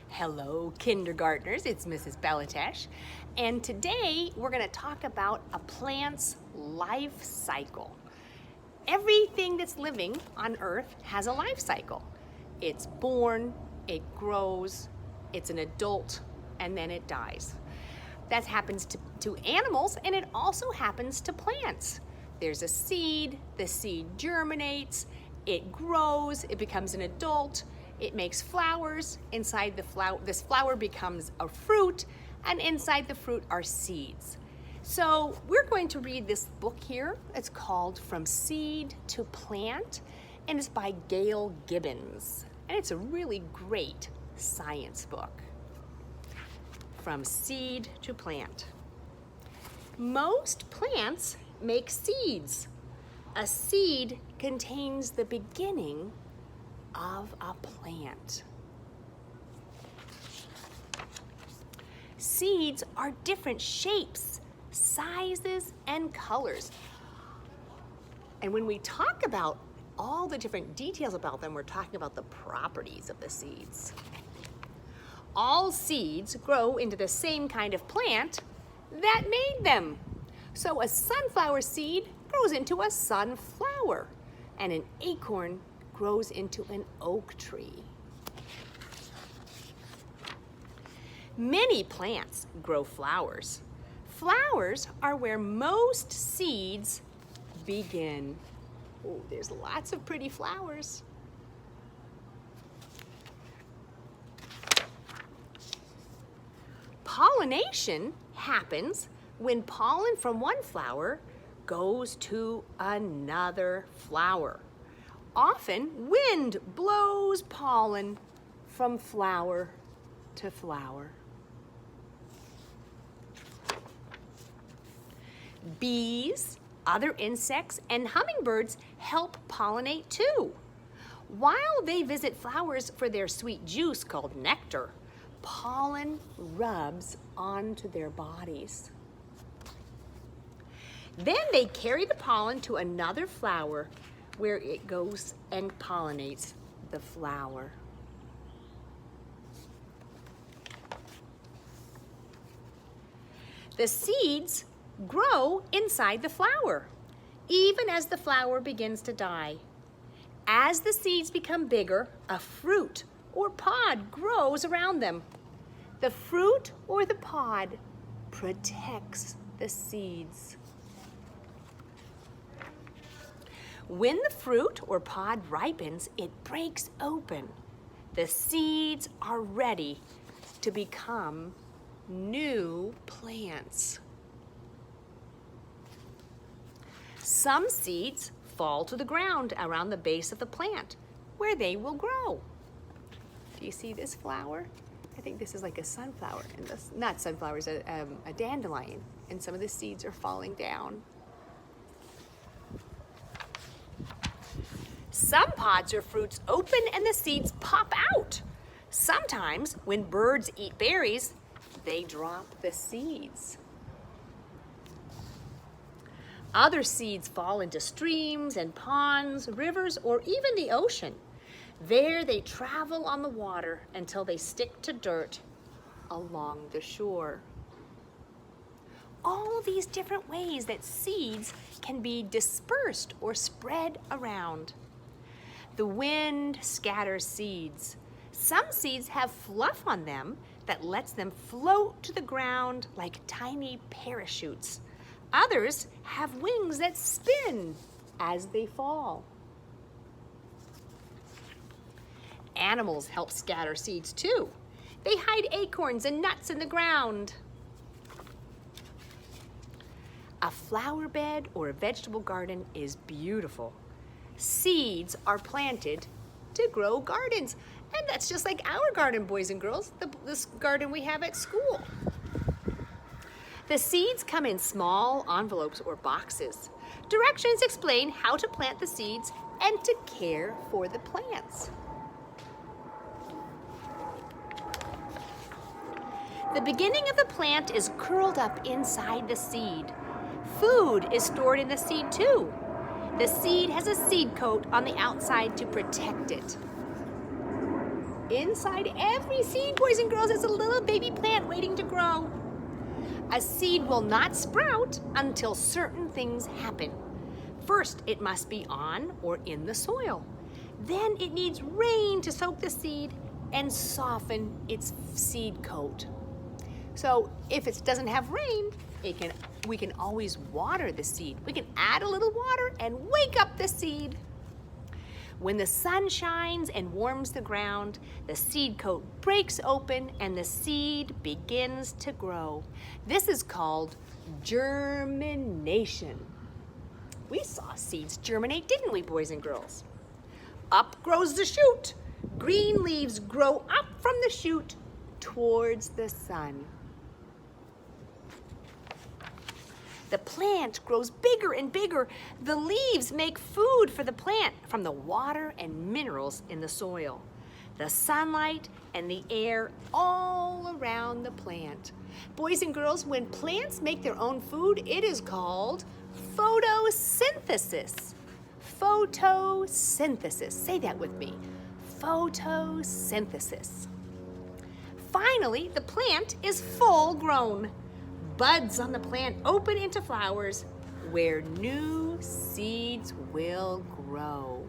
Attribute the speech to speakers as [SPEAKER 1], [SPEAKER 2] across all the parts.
[SPEAKER 1] Hello, kindergartners. It's Mrs. Belatesh, and today we're going to talk about a plant's life cycle. Everything that's living on Earth has a life cycle. It's born, it grows, it's an adult, and then it dies. That happens to animals, and it also happens to plants. There's a seed, the seed germinates, it grows, it becomes an adult, it makes flowers. Inside the flower, this flower becomes a fruit, and inside the fruit are seeds. So we're going to read this book here. It's called From Seed to Plant, and it's by Gail Gibbons. And it's a really great science book. From Seed to Plant. Most plants make seeds. A seed contains the beginning of a plant. Seeds are different shapes, sizes, and colors. And when we talk about all the different details about them, we're talking about the properties of the seeds. All seeds grow into the same kind of plant that made them. So a sunflower seed grows into a sunflower, and an acorn grows into an oak tree. Many plants grow flowers. Flowers are where most seeds begin. Oh, there's lots of pretty flowers. Pollination happens when pollen from one flower goes to another flower. Often, wind blows pollen from flower to flower. Bees, other insects, and hummingbirds help pollinate too. While they visit flowers for their sweet juice called nectar, pollen rubs onto their bodies. Then they carry the pollen to another flower where it goes and pollinates the flower. The seeds grow inside the flower, even as the flower begins to die. As the seeds become bigger, a fruit or pod grows around them. The fruit or the pod protects the seeds. When the fruit or pod ripens, it breaks open. The seeds are ready to become new plants. Some seeds fall to the ground around the base of the plant, where they will grow. Do you see this flower? I think this is like a sunflower, and this, not sunflower, it's a dandelion, and some of the seeds are falling down. Some pods or fruits open and the seeds pop out. Sometimes, when birds eat berries, they drop the seeds. Other seeds fall into streams and ponds, rivers, or even the ocean. There they travel on the water until they stick to dirt along the shore. All these different ways that seeds can be dispersed or spread around. The wind scatters seeds. Some seeds have fluff on them that lets them float to the ground like tiny parachutes. Others have wings that spin as they fall. Animals help scatter seeds too. They hide acorns and nuts in the ground. A flower bed or a vegetable garden is beautiful. Seeds are planted to grow gardens. And that's just like our garden, boys and girls, this garden we have at school. The seeds come in small envelopes or boxes. Directions explain how to plant the seeds and to care for the plants. The beginning of the plant is curled up inside the seed. Food is stored in the seed too. The seed has a seed coat on the outside to protect it. Inside every seed, boys and girls, is a little baby plant waiting to grow. A seed will not sprout until certain things happen. First, it must be on or in the soil. Then it needs rain to soak the seed and soften its seed coat. So if it doesn't have rain, we can always water the seed. We can add a little water and wake up the seed. When the sun shines and warms the ground, the seed coat breaks open and the seed begins to grow. This is called germination. We saw seeds germinate, didn't we, boys and girls? Up grows the shoot. Green leaves grow up from the shoot towards the sun. The plant grows bigger and bigger. The leaves make food for the plant from the water and minerals in the soil, the sunlight and the air all around the plant. Boys and girls, when plants make their own food, it is called photosynthesis. Photosynthesis. Say that with me. Photosynthesis. Finally, the plant is full grown. Buds on the plant open into flowers where new seeds will grow.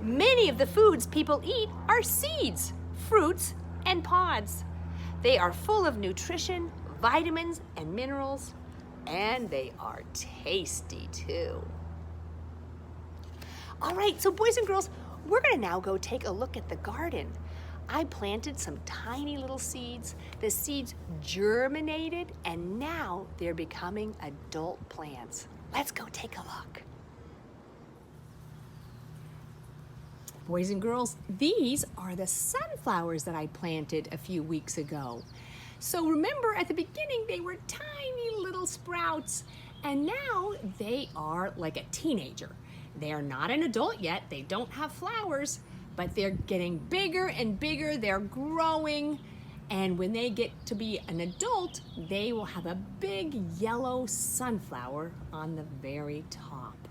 [SPEAKER 1] Many of the foods people eat are seeds, fruits, and pods. They are full of nutrition, vitamins, and minerals, and they are tasty too. All right, so boys and girls, we're gonna now go take a look at the garden. I planted some tiny little seeds. The seeds germinated and now they're becoming adult plants. Let's go take a look. Boys and girls, these are the sunflowers that I planted a few weeks ago. So remember at the beginning they were tiny little sprouts and now they are like a teenager. They are not an adult yet, they don't have flowers, but they're getting bigger and bigger, they're growing, and when they get to be an adult, they will have a big yellow sunflower on the very top.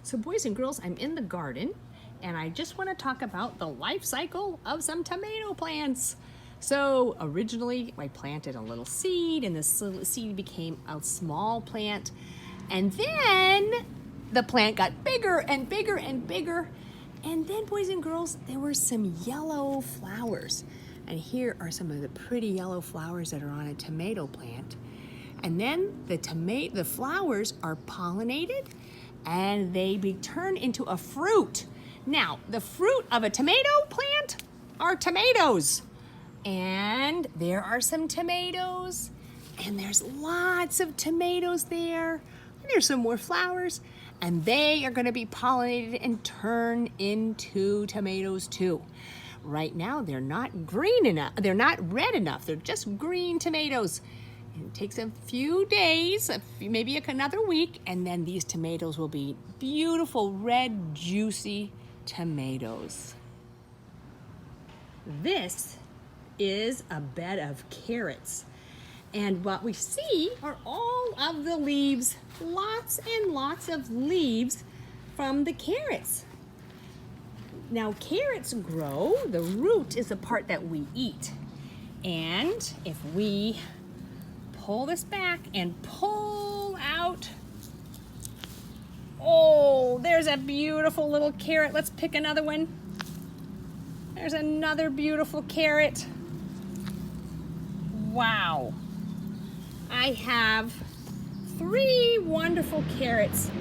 [SPEAKER 1] So boys and girls, I'm in the garden, and I just want to talk about the life cycle of some tomato plants. So originally, I planted a little seed, and the seed became a small plant, and then the plant got bigger and bigger and bigger. And then, boys and girls, there were some yellow flowers. And here are some of the pretty yellow flowers that are on a tomato plant. And then the flowers are pollinated and they turn into a fruit. Now, the fruit of a tomato plant are tomatoes. And there are some tomatoes. And there's lots of tomatoes there. And there's some more flowers. And they are going to be pollinated and turn into tomatoes too. Right now, they're not green enough. They're not red enough. They're just green tomatoes. And it takes a few days, maybe another week, and then these tomatoes will be beautiful, red, juicy tomatoes. This is a bed of carrots. And what we see are all of the leaves, lots and lots of leaves from the carrots. Now carrots grow, the root is the part that we eat. And if we pull this back and pull out, oh, there's a beautiful little carrot. Let's pick another one. There's another beautiful carrot. Wow. I have 3 wonderful carrots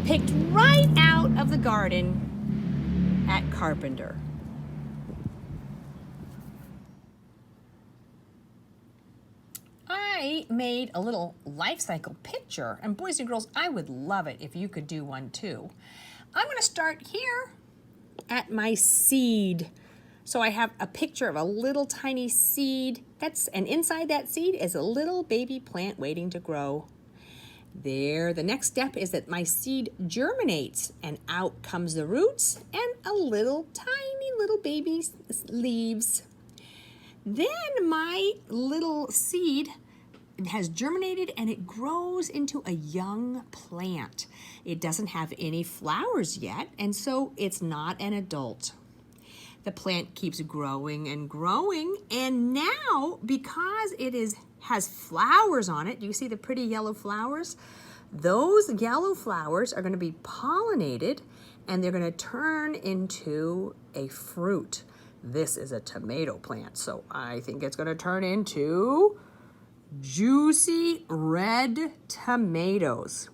[SPEAKER 1] picked right out of the garden at Carpenter. I made a little life cycle picture, and boys and girls, I would love it if you could do one too. I'm going to start here at my seed. So I have a picture of a little tiny seed, and inside that seed is a little baby plant waiting to grow. There, the next step is that my seed germinates, and out comes the roots and a little tiny little baby leaves. Then my little seed it has germinated and it grows into a young plant. It doesn't have any flowers yet, and so it's not an adult. The plant keeps growing and growing, and now because has flowers on it, do you see the pretty yellow flowers? Those yellow flowers are going to be pollinated and they're going to turn into a fruit. This is a tomato plant, so I think it's going to turn into juicy red tomatoes.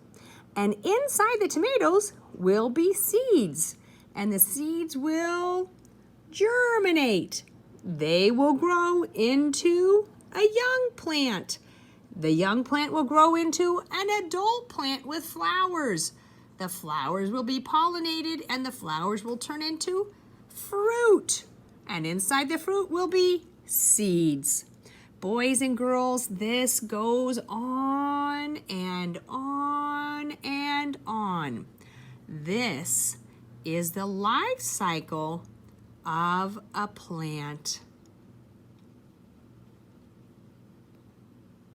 [SPEAKER 1] And inside the tomatoes will be seeds, and the seeds will germinate. They will grow into a young plant. The young plant will grow into an adult plant with flowers. The flowers will be pollinated and the flowers will turn into fruit. And inside the fruit will be seeds. Boys and girls, this goes on and on and on. This is the life cycle of a plant.